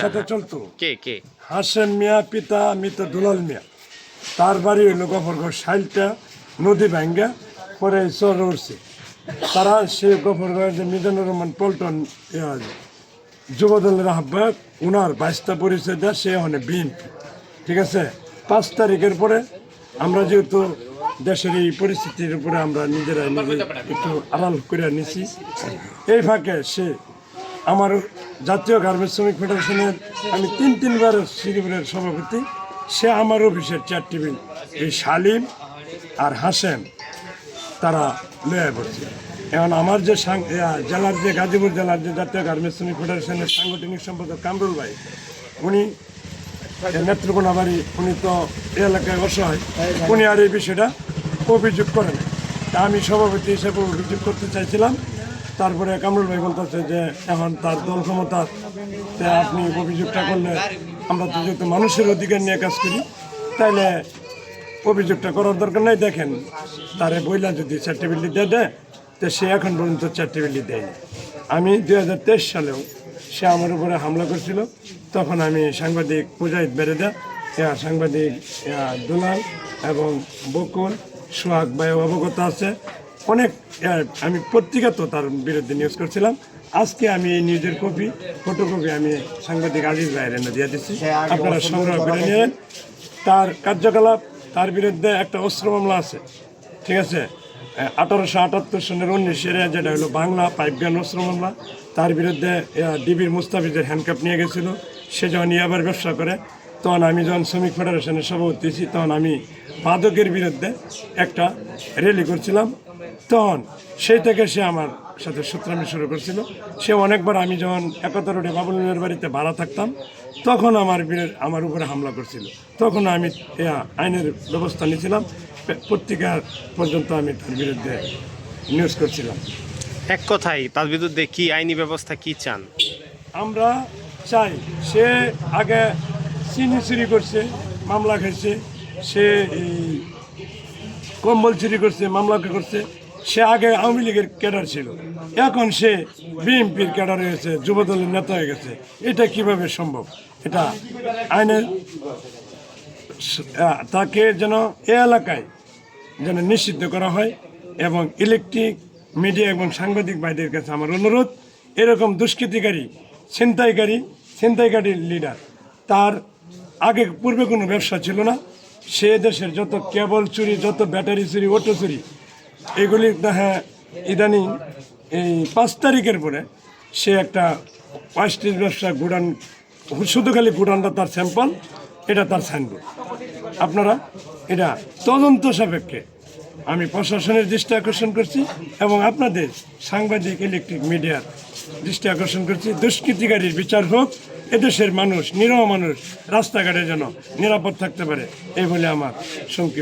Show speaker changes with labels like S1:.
S1: সাথে চলতো
S2: কে
S1: হাসেম মিয়া পিতা মৃত দুলাল মিয়া। তার বাড়ি হইল গফরগড় সাইলটা নদী ভাঙ্গা পরে চর উঠছে। তারা সে গফরগড়ের যে মিজানুর রহমান পল্টন যুবদলের আহ্বায়ক, উনার 22টা পরিচয় দেয় সে হনে বিএনপি। ঠিক আছে, 5 তারিখের পরে আমরা যেহেতু দেশের এই পরিস্থিতির উপরে আমরা নিজেরাই একটু আড়াল করে নিছি, এই ফাঁকে সে আমার জাতীয় গার্মেন্টস শ্রমিক ফেডারেশনের আমি তিনবার শ্রীপুরের সভাপতি, সে আমার অফিসের 4 টেবিল এই শালিম আর হাসেম তারা লয়ে পড়ছে। এখন আমার যে জেলার যে গাজীপুর জেলার যে জাতীয় গার্মেন্টস শ্রমিক ফেডারেশনের সাংগঠনিক সম্পাদক কামরুল ভাই, উনি নেত্রকোনা বাড়ি, উনি তো এই এলাকায় অসহায়, উনি আর এই বিষয়টা অভিযোগ করেন। তা আমি সভাপতি হিসেবে অভিযোগ করতে চাইছিলাম। তারপরে কামরুল ভাই বলতেছে যে এখন তার দল ক্ষমতা, আপনি অভিযোগটা করলে আমরা তো যেহেতু মানুষের অধিকার নিয়ে কাজ করি, তাহলে অভিযোগটা করার দরকার নাই। দেখেন তারে বইলা যদি 4 টেবিল দিয়ে দেয়, তো সে এখন পর্যন্ত 4 টেবিল দেয়নি। আমি 2023 সালেও সে আমার উপরে হামলা করছিল, তখন আমি সাংবাদিক মুজাহিদ বেরেদা, সাংবাদিক দুলাল এবং বকুল সোহাগ ভাই অবগত আছে, অনেক আমি পত্রিকা তো তার বিরুদ্ধে নিউজ করছিলাম। আজকে আমি এই নিউজের ফটোকপি আমি সাংবাদিক আজিজ ভাইয়ের এনে দিয়ে দিচ্ছি, আপনারা সংগ্রহ করে নিয়েন। তার কার্যকলাপ, তার বিরুদ্ধে একটা অস্ত্র মামলা আছে। ঠিক আছে, 1878 সনের 19 যেটা হলো বাংলা পাইপগান অস্ত্র মামলা। তার বিরুদ্ধে ডিবির মুস্তাফিজের হ্যান্ডকাপ নিয়ে গেছিলো। সে যখন ইয়াবার ব্যবসা করে, তখন আমি যখন শ্রমিক ফেডারেশনের সভাপতি হয়েছি, তখন আমি মাদকের বিরুদ্ধে একটা র্যালি করছিলাম। তখন সেই থেকে সে আমার সাথে সূত্রামি শুরু করছিল। সে অনেকবার, আমি যখন 71 রোডে বাবুলের বাড়িতে ভাড়া থাকতাম, তখন আমার উপরে হামলা করছিল। তখন আমি আইনের ব্যবস্থা নিয়েছিলাম, পত্রিকা পর্যন্ত আমি তার বিরুদ্ধে নিউজ করছিলাম।
S2: এক কথাই তার বিরুদ্ধে কি আইনি ব্যবস্থা কি চান?
S1: আমরা চাই, সে আগে চিনি চুরি করছে, মামলা খাইছে, সে কম্বল চুরি করছে, মামলা করছে। সে আগে আওয়ামী লীগের ক্যাডার ছিল, এখন সে বিএনপির ক্যাডার হয়েছে, যুবদলের নেতা হয়ে গেছে। এটা কিভাবে সম্ভব? এটা আইনের তাকে যেন এ এলাকায় যেন নিষিদ্ধ করা হয়। এবং ইলেকট্রিক মিডিয়া এবং সাংবাদিক ভাইদের কাছে আমার অনুরোধ, এরকম দুষ্কৃতিকারী ছিনতাইকারী লিডার, তার আগে পূর্বে কোনো ব্যবসা ছিল না। সে দেশের যত কেবল চুরি, যত ব্যাটারি চুরি, অটো চুরি, এগুলি হ্যাঁ ইদানিং এই 5 তারিখের পরে সে একটা ওয়েস্টেজ ব্যবসা গুডান, শুধু খালি গুডানটা তার স্যাম্পল, এটা তার সাইনবোর্ড। আপনারা এটা তদন্ত সাপেক্ষে আমি প্রশাসনের দৃষ্টি আকর্ষণ করছি এবং আপনাদের সাংবাদিক ইলেকট্রিক মিডিয়ার দৃষ্টি আকর্ষণ করছি। দুষ্কৃতিকারীর বিচার হোক, এদেশের মানুষ, নিরহ মানুষ রাস্তাঘাটে যেন নিরাপদ থাকতে পারে, এই বলে আমার সংক্ষিপ্ত।